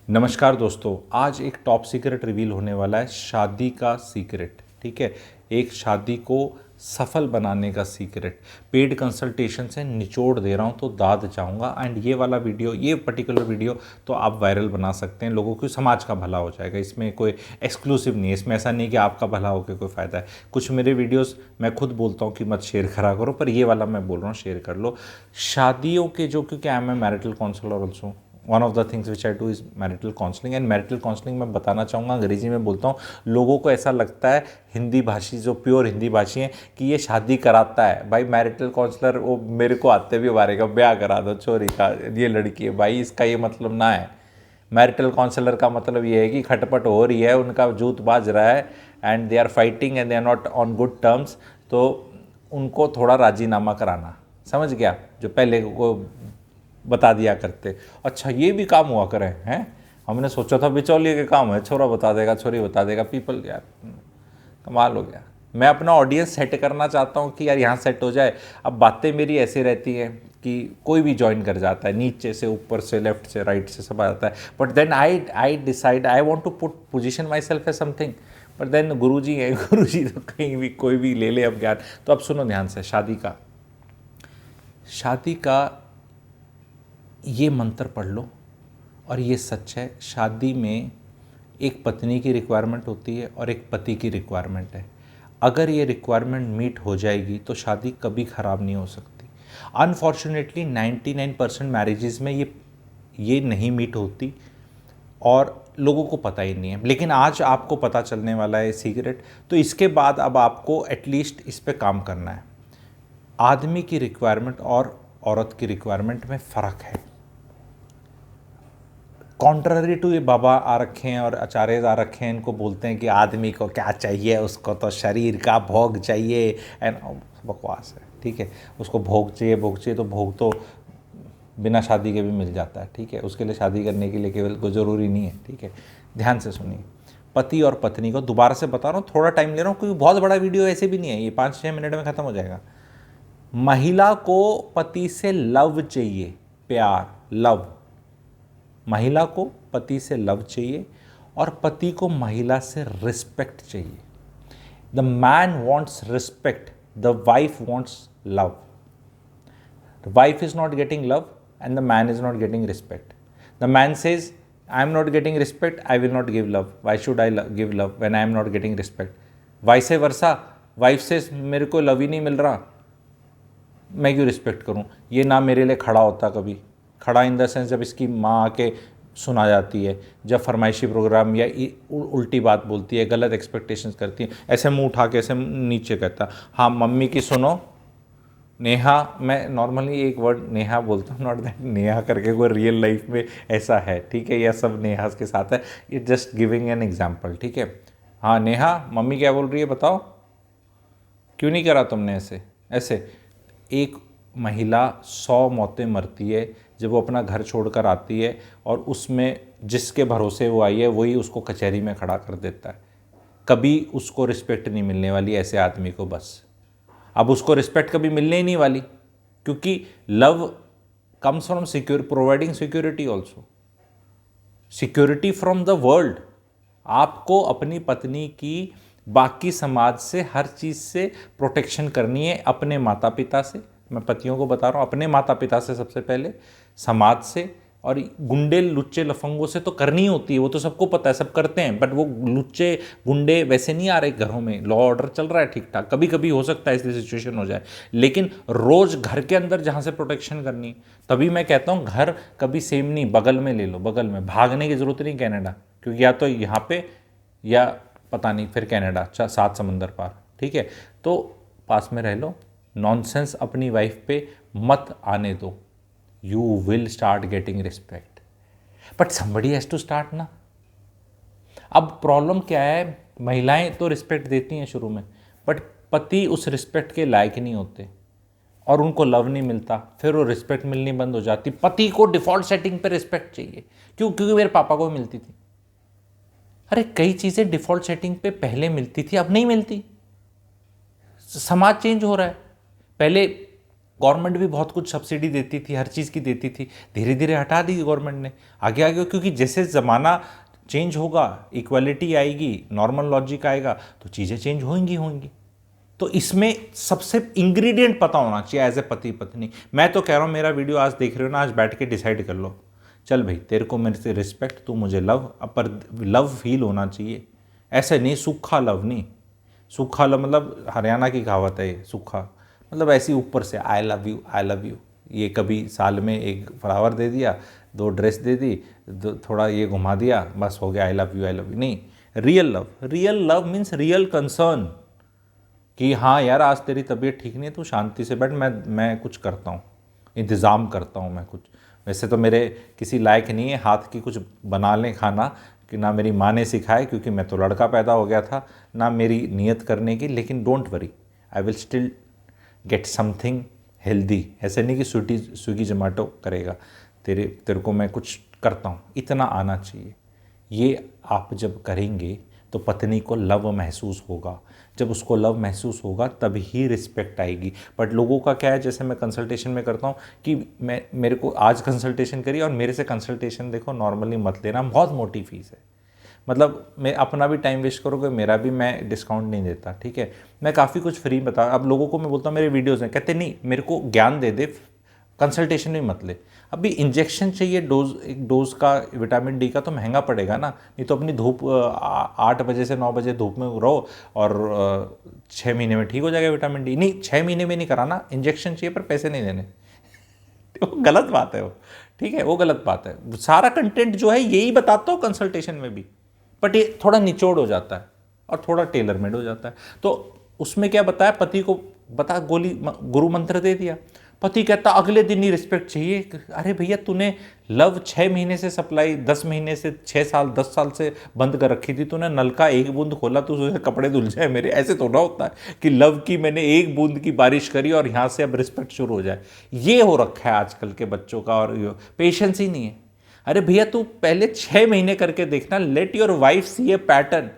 नमस्कार दोस्तों, आज एक टॉप सीक्रेट रिवील होने वाला है, शादी का सीक्रेट। ठीक है, एक शादी को सफल बनाने का सीक्रेट पेड कंसल्टेशन से निचोड़ दे रहा हूँ तो दाद चाहूँगा। एंड ये वाला वीडियो, ये पर्टिकुलर वीडियो तो आप वायरल बना सकते हैं, लोगों की समाज का भला हो जाएगा। इसमें कोई एक्सक्लूसिव नहीं है, इसमें ऐसा नहीं कि आपका भला होकर कोई फ़ायदा है। कुछ मेरे वीडियोस मैं खुद बोलता हूँ कि मत शेयर करा करो, पर ये वाला मैं बोल रहा हूँ शेयर कर लो। शादियों के जो, क्योंकि I am a marital counsellor also, one of the things which I do is marital counselling. And marital counselling मैं बताना चाहूँगा, अंग्रेजी में बोलता हूँ। लोगों को ऐसा लगता है, हिंदी भाषी जो प्योर हिंदी भाषी हैं, कि ये शादी कराता है। भाई मैरिटल काउंसलर वो मेरे को आते भी बारे का ब्याह करा दो छोरी का, ये लड़की है भाई, इसका ये मतलब ना है। मैरिटल काउंसलर का मतलब ये है कि खटपट हो रही है, उनका जूत बाज रहा है and they are fighting and they are not on good terms, तो उनको थोड़ा राजीनामा कराना। समझ गया? जो पहले को बता दिया करते, अच्छा ये भी काम हुआ करे हैं। हमने सोचा था बिचौलिए के काम है, छोरा बता देगा, छोरी बता देगा। पीपल यार कमाल हो गया। मैं अपना ऑडियंस सेट करना चाहता हूँ कि यार यहाँ सेट हो जाए। अब बातें मेरी ऐसी रहती हैं कि कोई भी ज्वाइन कर जाता है, नीचे से, ऊपर से, लेफ्ट से, राइट से, सब आ जाता है। But then I decide I want to put position myself as something. But then Guru ji हैं, गुरु जी तो कहीं भी कोई भी ले ले अब ज्ञान। तो अब सुनो ध्यान से, शादी का ये मंत्र पढ़ लो और ये सच है। शादी में एक पत्नी की रिक्वायरमेंट होती है और एक पति की रिक्वायरमेंट है। अगर ये रिक्वायरमेंट मीट हो जाएगी तो शादी कभी ख़राब नहीं हो सकती। अनफॉर्चुनेटली 99% मैरिजेज़ में ये नहीं मीट होती और लोगों को पता ही नहीं है। लेकिन आज आपको पता चलने वाला है सीक्रेट। तो इसके बाद अब आपको एटलीस्ट इस पे काम करना है। आदमी की रिक्वायरमेंट और औरत की रिक्वायरमेंट में फ़र्क है। कॉन्ट्ररी टू ये बाबा आ रखे हैं और आचार्य आ रखे हैं, इनको बोलते हैं कि आदमी को क्या चाहिए, उसको तो शरीर का भोग चाहिए। एंड बकवास है, ठीक है। उसको भोग चाहिए, भोग चाहिए, तो भोग तो बिना शादी के भी मिल जाता है, ठीक है। उसके लिए शादी करने के लिए केवल कोई ज़रूरी नहीं है, ठीक है। ध्यान से सुनिए, पति और पत्नी को, दोबारा से बता रहा हूँ, थोड़ा टाइम ले रहा हूँ क्योंकि बहुत बड़ा वीडियो ऐसे भी नहीं है, ये 5-6 मिनट में ख़त्म हो जाएगा। महिला को पति से लव चाहिए, प्यार, लव। महिला को पति से लव चाहिए और पति को महिला से रिस्पेक्ट चाहिए। The man wants respect, the wife wants love. The wife is not getting love and the man is not getting respect. The man says I am not getting respect, I will not give love, why should I give love when I am not getting respect. Vice versa, wife से मेरे को love ही नहीं मिल रहा, मैं क्यों respect करूं। ये ना मेरे लिए खड़ा होता कभी। खड़ा इन द सेंस जब इसकी माँ आके सुना जाती है, जब फरमाइशी प्रोग्राम या उल्टी बात बोलती है, गलत एक्सपेक्टेशंस करती है, ऐसे मुंह उठा के ऐसे नीचे करता, हाँ मम्मी की सुनो, नेहा। मैं नॉर्मली एक वर्ड नेहा बोलता हूँ, नॉट दैट नेहा करके कोई रियल लाइफ में ऐसा है, ठीक है। यह सब नेहा के साथ है, it just giving an example, ठीक है। हाँ नेहा, मम्मी क्या बोल रही है बताओ, क्यों नहीं करा तुमने ऐसे ऐसे। एक महिला 100 मौतें मरती है जब वो अपना घर छोड़कर आती है और उसमें जिसके भरोसे वो आई है वही उसको कचहरी में खड़ा कर देता है। कभी उसको रिस्पेक्ट नहीं मिलने वाली ऐसे आदमी को, बस। अब उसको रिस्पेक्ट कभी मिलने ही नहीं वाली, क्योंकि love comes from secure, providing security also, security from the world. आपको अपनी पत्नी की बाकी समाज से, हर चीज़ से प्रोटेक्शन करनी है। अपने माता पिता से, मैं पतियों को बता रहा हूँ, अपने माता पिता से सबसे पहले, समाज से, और गुंडे लुच्चे लफंगों से तो करनी होती है, वो तो सबको पता है, सब करते हैं। बट वो लुच्चे गुंडे वैसे नहीं आ रहे घरों में, लॉ ऑर्डर चल रहा है ठीक ठाक। कभी कभी हो सकता है इसलिए सिचुएशन हो जाए, लेकिन रोज़ घर के अंदर जहाँ से प्रोटेक्शन करनी। तभी मैं कहता हूँ घर कभी सेम नहीं, बगल में ले लो, बगल में। भागने की ज़रूरत नहीं कनाडा, क्योंकि या तो यहाँ पे या पता नहीं फिर कनाडा, 7 समंदर पार, ठीक है। तो पास में रह लो, नॉनसेंस अपनी वाइफ पे मत आने दो, you will start getting respect. But somebody has to start ना। अब प्रॉब्लम क्या है, महिलाएं तो रिस्पेक्ट देती हैं शुरू में, बट पति उस रिस्पेक्ट के लायक नहीं होते और उनको लव नहीं मिलता, फिर वो रिस्पेक्ट मिलनी बंद हो जाती। पति को डिफ़ॉल्ट सेटिंग पे रिस्पेक्ट चाहिए, क्योंकि मेरे पापा को मिलती थी। अरे कई चीज़ें डिफ़ॉल्ट सेटिंग पे पहले मिलती थी, अब नहीं मिलती। समाज चेंज हो रहा है। पहले गवर्नमेंट भी बहुत कुछ सब्सिडी देती थी, हर चीज़ की देती थी, धीरे धीरे हटा दी गवर्नमेंट ने। आगे आगे क्योंकि जैसे ज़माना चेंज होगा, इक्वालिटी आएगी, नॉर्मल लॉजिक आएगा, तो चीज़ें चेंज होंगी होंगी। तो इसमें सबसे इंग्रेडिएंट पता होना चाहिए एज ए पति पत्नी। मैं तो कह रहा हूँ, मेरा वीडियो आज देख रहे हो ना, आज बैठ के डिसाइड कर लो, चल भाई तेरे को मेरे से रिस्पेक्ट, तू मुझे लव, पर लव फील होना चाहिए। ऐसे नहीं सूखा लव नहीं, सूखा लव मतलब हरियाणा की कहावत है ये, सूखा मतलब ऐसी ऊपर से I love you I love you, ये कभी साल में एक फ्लावर दे दिया, 2 ड्रेस दे दी, थोड़ा ये घुमा दिया, बस हो गया आई लव यू नहीं। Real love means real concern, कि हाँ यार आज तेरी तबीयत ठीक नहीं है, तू शांति से बैठ, मैं कुछ करता हूँ, इंतज़ाम करता हूँ मैं कुछ। वैसे तो मेरे किसी लायक नहीं है हाथ की कुछ बना लें खाना, कि ना मेरी माँ ने सिखाया, क्योंकि मैं तो लड़का पैदा हो गया था, ना मेरी नीयत करने की, लेकिन don't worry, I will still get something healthy. ऐसे नहीं कि स्विगी जोमेटो करेगा, तेरे को मैं कुछ करता हूँ, इतना आना चाहिए। ये आप जब करेंगे तो पत्नी को लव महसूस होगा, जब उसको लव महसूस होगा तब ही रिस्पेक्ट आएगी। बट लोगों का क्या है, जैसे मैं कंसल्टेशन में करता हूँ कि मेरे को आज कंसल्टेशन करिए और मेरे से कंसल्टेशन देखो नॉर्मली मत लेना, बहुत मोटी फीस है, मतलब मैं अपना भी टाइम वेस्ट करोगे, मेरा भी, मैं डिस्काउंट नहीं देता, ठीक है। मैं काफ़ी कुछ फ्री बता, अब लोगों को मैं बोलता हूँ मेरे वीडियोज़ में, कहते नहीं मेरे को ज्ञान दे दे, कंसल्टेशन भी मत ले। अभी इंजेक्शन चाहिए एक डोज का विटामिन डी का, तो महंगा पड़ेगा ना, नहीं तो अपनी धूप 8 बजे से 9 बजे धूप में रहो और 6 महीने में ठीक हो जाएगा विटामिन डी। नहीं, 6 महीने में नहीं कराना, इंजेक्शन चाहिए पर पैसे नहीं देने। वो गलत बात है वो, ठीक है, वो गलत बात है। सारा कंटेंट जो है यही बताता हूँ कंसल्टेशन में भी, बट ये थोड़ा निचोड़ हो जाता है और थोड़ा टेलर मेड हो जाता है। तो उसमें क्या बताया, पति को बता, गुरु मंत्र दे दिया, पति कहता अगले दिन ही रिस्पेक्ट चाहिए। अरे भैया तूने लव 6 महीने से सप्लाई, 10 महीने से, 6 साल 10 साल से बंद कर रखी थी, तूने नल का एक बूंद खोला तो उससे कपड़े धुल जाए मेरे, ऐसे तो ना होता है कि लव की मैंने एक बूंद की बारिश करी और यहाँ से अब रिस्पेक्ट शुरू हो जाए। ये हो रखा है आजकल के बच्चों का, और पेशेंस ही नहीं है। अरे भैया तू पहले 6 महीने करके देखना, let your wife see a pattern.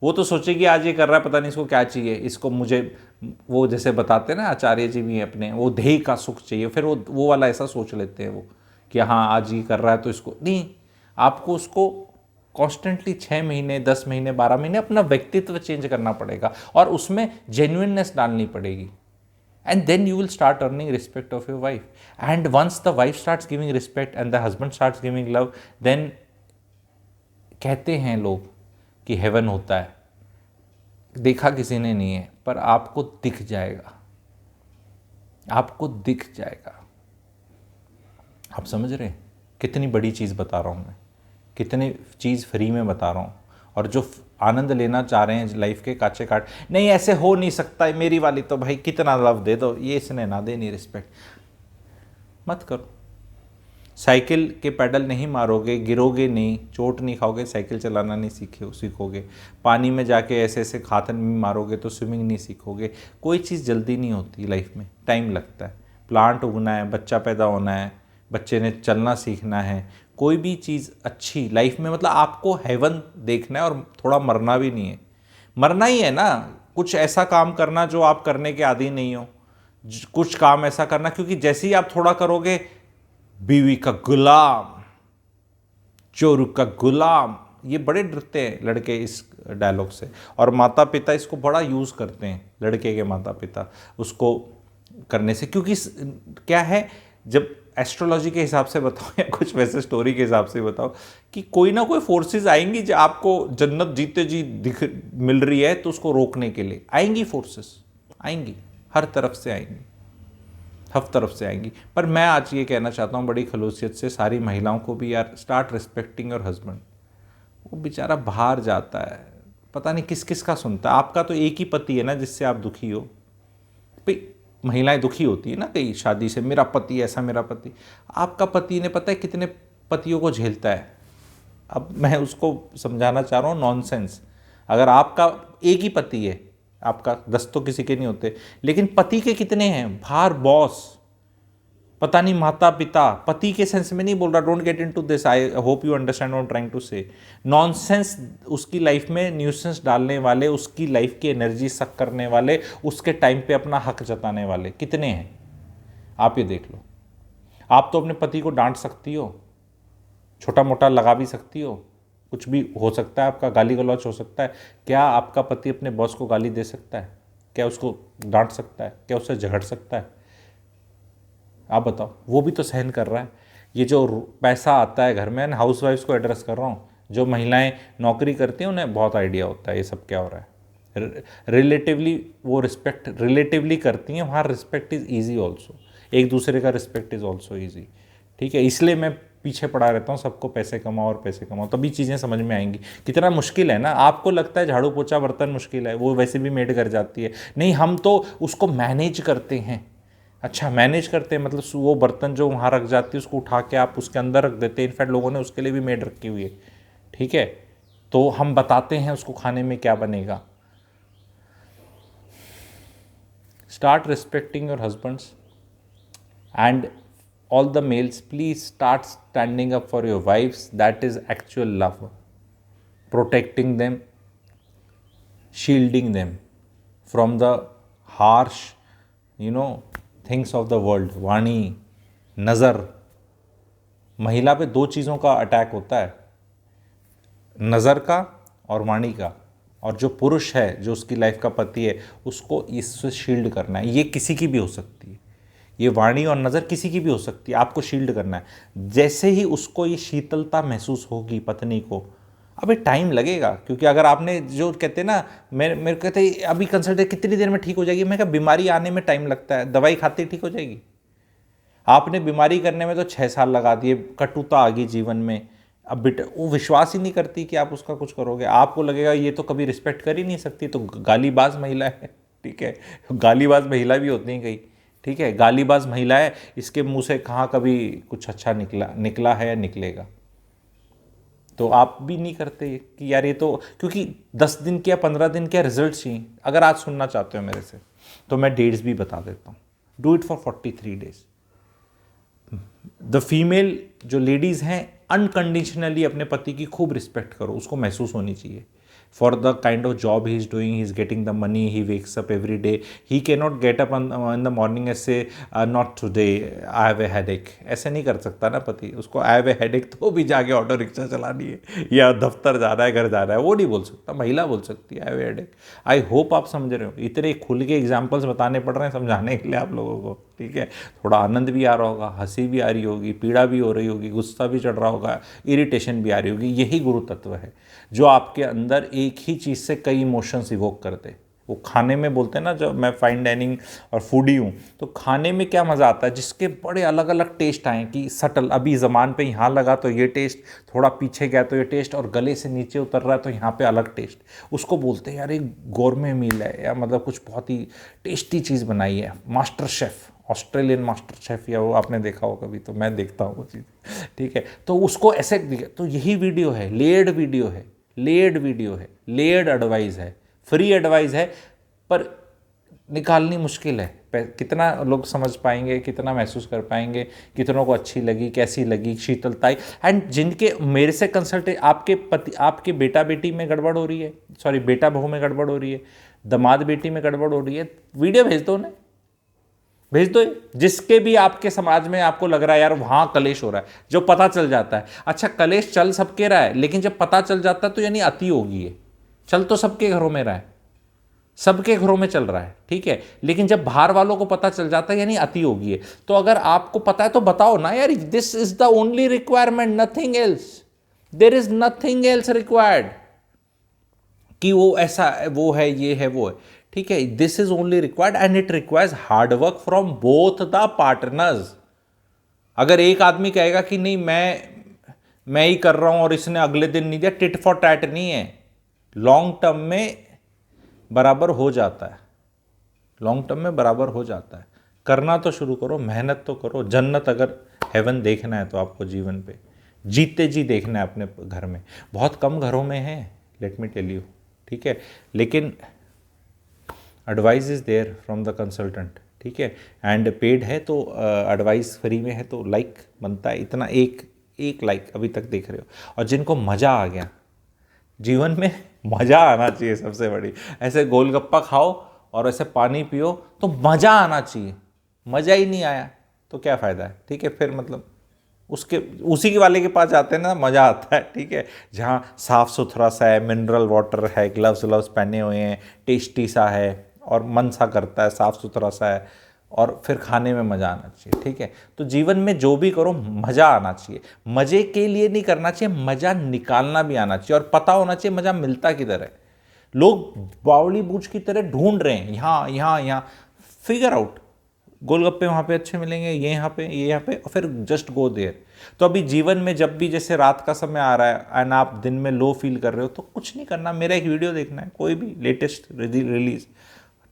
वो तो सोचेगी आज ये कर रहा है, पता नहीं इसको क्या चाहिए, इसको मुझे, वो जैसे बताते हैं ना आचार्य जी भी अपने, वो ध्येय का सुख चाहिए, फिर वो वाला ऐसा सोच लेते हैं वो कि हाँ आज ये कर रहा है तो इसको नहीं। आपको उसको कॉन्स्टेंटली 6 महीने 10 महीने 12 महीने अपना व्यक्तित्व चेंज करना पड़ेगा और उसमें जेन्युइननेस डालनी पड़ेगी, and then you will start earning respect of your wife. And once the wife starts giving respect and the husband starts giving love, then कहते हैं लोग कि हेवन होता है, देखा किसी ने नहीं है पर आपको दिख जाएगा, आपको दिख जाएगा। आप समझ रहे हैं कितनी बड़ी चीज़ बता रहा हूँ मैं, कितनी चीज़ फ्री में बता रहा हूँ। और जो आनंद लेना चाह रहे हैं लाइफ के काचे काट, नहीं ऐसे हो नहीं सकता है, मेरी वाली तो भाई कितना लव दे दो, ये इसने ना दे नहीं रिस्पेक्ट, मत करो। साइकिल के पैडल नहीं मारोगे, गिरोगे नहीं, चोट नहीं खाओगे, साइकिल चलाना नहीं सीखोगे। पानी में जाके ऐसे ऐसे हाथ नहीं मारोगे तो स्विमिंग नहीं सीखोगे। कोई चीज़ जल्दी नहीं होती लाइफ में, टाइम लगता है। प्लांट उगना है, बच्चा पैदा होना है, बच्चे ने चलना सीखना है, कोई भी चीज़ अच्छी लाइफ में, मतलब आपको हेवन देखना है और थोड़ा मरना भी नहीं है, मरना ही है ना। कुछ ऐसा काम करना जो आप करने के आदी नहीं हो, कुछ काम ऐसा करना, क्योंकि जैसे ही आप थोड़ा करोगे, बीवी का गुलाम, चोरू का गुलाम, ये बड़े डरते हैं लड़के इस डायलॉग से, और माता पिता इसको बड़ा यूज़ करते हैं, लड़के के माता पिता उसको करने से। क्योंकि क्या है, जब एस्ट्रोलॉजी के हिसाब से बताओ या कुछ वैसे स्टोरी के हिसाब से बताओ कि कोई ना कोई फोर्सेस आएंगी, जो आपको जन्नत जीते जी दिख मिल रही है तो उसको रोकने के लिए आएंगी, फोर्सेस आएंगी, हर तरफ से आएंगी, हर तरफ से आएंगी। पर मैं आज ये कहना चाहता हूँ बड़ी खलूसियत से सारी महिलाओं को भी, यार स्टार्ट रिस्पेक्टिंग योर हस्बैंड। वो बेचारा बाहर जाता है, पता नहीं किस किस का सुनता है। आपका तो एक ही पति है ना जिससे आप दुखी हो भाई। महिलाएं दुखी होती है ना कई शादी से, मेरा पति ऐसा, मेरा पति। आपका पति ने पता है कितने पतियों को झेलता है। अब मैं उसको समझाना चाह रहा हूँ, नॉनसेंस। अगर आपका एक ही पति है, आपका 10 तो किसी के नहीं होते, लेकिन पति के कितने हैं बाहर, बॉस, पता नहीं माता पिता, पति के सेंस में नहीं बोल रहा, don't get into this, I hope you understand what I am trying to say. Nonsense उसकी लाइफ में न्यूसेंस डालने वाले, उसकी लाइफ की एनर्जी सक करने वाले, उसके टाइम पे अपना हक जताने वाले कितने हैं। आप ये देख लो। आप तो अपने पति को डांट सकती हो, छोटा मोटा लगा भी सकती हो, कुछ भी हो सकता है, आपका गाली गलौच हो सकता है। क्या आपका पति अपने बॉस को गाली दे सकता है? क्या उसको डांट सकता है? क्या उससे झगड़ सकता है? आप बताओ। वो भी तो सहन कर रहा है। ये जो पैसा आता है घर में, मैं हाउस वाइफ्स को एड्रेस कर रहा हूँ, जो महिलाएं नौकरी करती हैं उन्हें बहुत आइडिया होता है ये सब क्या हो रहा है। रिलेटिवली वो रिस्पेक्ट रिलेटिवली करती हैं, वहाँ रिस्पेक्ट इज़ ईजी ऑल्सो, एक दूसरे का रिस्पेक्ट इज़ ऑल्सो ईजी। ठीक है, इसलिए मैं पीछे पड़ा रहता हूँ, सबको पैसे कमाओ और पैसे कमाओ, तभी चीज़ें समझ में आएंगी। कितना मुश्किल है ना। आपको लगता है झाड़ू पोछा बर्तन मुश्किल है, वो वैसे भी मेड कर जाती है। नहीं, हम तो उसको मैनेज करते हैं। अच्छा, मैनेज करते हैं मतलब वो बर्तन जो वहाँ रख जाती है उसको उठा के आप उसके अंदर रख देते हैं। इनफैक्ट लोगों ने उसके लिए भी मेड रखी हुई है। ठीक है, तो हम बताते हैं उसको खाने में क्या बनेगा। Start respecting your husbands and all the males, please start standing up for your wives. That is actual love. Protecting them, shielding them from the harsh, things of the world. वाणी, नज़र। महिला पे दो चीज़ों का अटैक होता है, नज़र का और वाणी का। और जो पुरुष है, जो उसकी लाइफ का पति है, उसको इससे शील्ड करना है। ये किसी की भी हो सकती है, ये वाणी और नज़र किसी की भी हो सकती है, आपको शील्ड करना है। जैसे ही उसको ये शीतलता महसूस होगी पत्नी को, अभी टाइम लगेगा, क्योंकि अगर आपने जो कहते हैं ना, मेरे कहते अभी कंसल्टेंट कितनी देर में ठीक हो जाएगी, मैं कहा बीमारी आने में टाइम लगता है, दवाई खाते ही ठीक हो जाएगी। आपने बीमारी करने में तो 6 साल लगा दिए, कटुता आ गई जीवन में। अब बेटा वो विश्वास ही नहीं करती कि आप उसका कुछ करोगे। आपको लगेगा ये तो कभी रिस्पेक्ट कर ही नहीं सकती, तो गालीबाज महिला है। ठीक है, गालीबाज महिला भी होती हैं कई। ठीक है, गालीबाज महिला है, इसके मुंह से कहाँ कभी कुछ अच्छा निकला है या निकलेगा। तो आप भी नहीं करते कि यार ये तो, क्योंकि 10 दिन के या 15 दिन के रिजल्ट चाहिए। अगर आज सुनना चाहते हो मेरे से तो मैं डेट्स भी बता देता हूँ। Do it for 43 days. The female जो लेडीज़ हैं, अनकंडीशनली अपने पति की खूब रिस्पेक्ट करो, उसको महसूस होनी चाहिए। For the kind of job he is doing, he is getting the money, he wakes up every day, he can not get up in the morning and say not today I have a headache. ऐसे नहीं कर सकता ना पति, उसको आई have a headache तो भी जाके ऑटो रिक्शा चलानी है या दफ्तर जाना है, घर जाना है, वो नहीं बोल सकता। महिला बोल सकती है आई have a headache. I hope आप समझ रहे हो, इतने खुल के एग्जाम्पल्स बताने पड़ रहे हैं समझाने के लिए आप लोगों को। ठीक है, थोड़ा आनंद भी आ रहा होगा, हंसी भी आ रही होगी, पीड़ा भी हो रही होगी, गुस्सा भी चढ़ रहा होगा, इरिटेशन भी आ रही होगी। यही गुरु तत्व है जो आपके अंदर एक ही चीज़ से कई इमोशंस इवोक करते। वो खाने में बोलते हैं ना, जब मैं फाइन डाइनिंग और फूडी हूँ, तो खाने में क्या मज़ा आता है, जिसके बड़े अलग अलग टेस्ट आए कि सटल, अभी ज़बान पे यहाँ लगा तो ये टेस्ट, थोड़ा पीछे गया तो ये टेस्ट, और गले से नीचे उतर रहा है तो यहाँ पे अलग टेस्ट। उसको बोलते हैं यार एक गोरमे मील है, या मतलब कुछ बहुत ही टेस्टी चीज़ बनाई है। Master chef, Australian master chef, या वो आपने देखा हो कभी, तो मैं देखता हूँ वो चीज़। ठीक है, तो उसको ऐसे दिखे। तो यही वीडियो है, लेयर्ड वीडियो है, लेयर्ड वीडियो है, लेयर्ड एडवाइस है, फ्री एडवाइस है, पर निकालनी मुश्किल है। कितना लोग समझ पाएंगे, कितना महसूस कर पाएंगे, कितनों को अच्छी लगी, कैसी लगी, शीतलताई। एंड जिनके मेरे से कंसल्ट, आपके पति, आपके बेटा बेटी में गड़बड़ हो रही है, सॉरी बेटा बहू में गड़बड़ हो रही है, दामाद बेटी में गड़बड़ हो रही है, वीडियो भेज दो उन्हें, भेज दो। जिसके भी आपके समाज में आपको लग रहा है यार वहाँ कलेश हो रहा है, जो पता चल जाता है। अच्छा, कलेश चल सबके रहा है, लेकिन जब पता चल जाता है तो यानी अति होगी है। चल तो सबके घरों में रहा है, सबके घरों में चल रहा है, ठीक है, लेकिन जब बाहर वालों को पता चल जाता है यानी अति होगी है। तो अगर आपको पता है तो बताओ ना यार, this is the only requirement, nothing else, there is nothing else required कि वो ऐसा वो है, ये है, वो है। ठीक है, this is only required and it requires hard work from both the partners. अगर एक आदमी कहेगा कि नहीं मैं ही कर रहा हूं और इसने अगले दिन नहीं दिया, टिट फॉर टैट नहीं है। लॉन्ग टर्म में बराबर हो जाता है, लॉन्ग टर्म में बराबर हो जाता है। करना तो शुरू करो, मेहनत तो करो। जन्नत अगर हेवन देखना है तो आपको जीवन पे जीते जी देखना है अपने घर में। बहुत कम घरों में है, लेट मी टेल यू। ठीक है, लेकिन advice is there from the consultant. ठीक है, एंड पेड है तो एडवाइस फ्री में है तो लाइक बनता है इतना, एक लाइक अभी तक देख रहे हो। और जिनको मज़ा आ गया जीवन में, मज़ा आना चाहिए सबसे बड़ी। ऐसे गोलगप्पा खाओ और ऐसे पानी पियो तो मज़ा आना चाहिए, मज़ा ही नहीं आया तो क्या फ़ायदा है, ठीक है। फिर मतलब उसके उसी के वाले के पास जाते हैं ना, मज़ा आता है, ठीक है, जहाँ साफ़ सुथरा सा है, मिनरल वाटर है, ग्लव्स व्लव्स पहने हुए हैं, टेस्टी सा है और मन सा करता है, साफ़ सुथरा सा है, और फिर खाने में मज़ा आना चाहिए, ठीक है। तो जीवन में जो भी करो मज़ा आना चाहिए, मज़े के लिए नहीं करना चाहिए, मज़ा निकालना भी आना चाहिए और पता होना चाहिए मज़ा मिलता किधर है। लोग बावली बूझ की तरह ढूंढ रहे हैं, यहाँ यहाँ यहाँ, फिगर आउट, गोलगप्पे वहाँ पे अच्छे मिलेंगे, ये यहाँ पे, ये यहाँ पे, और फिर जस्ट गो देयर। तो अभी जीवन में जब भी जैसे रात का समय आ रहा है एंड आप दिन में लो फील कर रहे हो, तो कुछ नहीं करना, मेरा एक वीडियो देखना है, कोई भी लेटेस्ट रिलीज,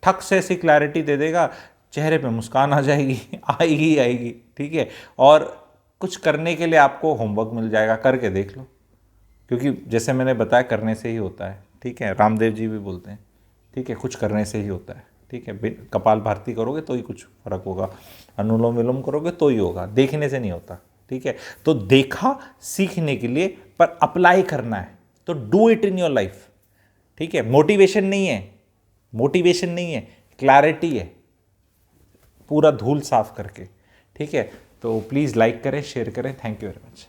ठक से ऐसी क्लैरिटी दे देगा, चेहरे पे मुस्कान आ जाएगी, आएगी आएगी, ठीक है। और कुछ करने के लिए आपको होमवर्क मिल जाएगा, करके देख लो, क्योंकि जैसे मैंने बताया करने से ही होता है, ठीक है। रामदेव जी भी बोलते हैं, ठीक है, कुछ करने से ही होता है, ठीक है। कपाल भारती करोगे तो ही कुछ फर्क होगा, अनुलोम विलोम करोगे तो ही होगा, देखने से नहीं होता, ठीक है। तो देखा सीखने के लिए, पर अप्लाई करना है तो do it in your life, ठीक है। मोटिवेशन नहीं है, मोटिवेशन नहीं है, क्लैरिटी है, पूरा धूल साफ करके, ठीक है। तो प्लीज़ लाइक करें, शेयर करें। Thank you very much.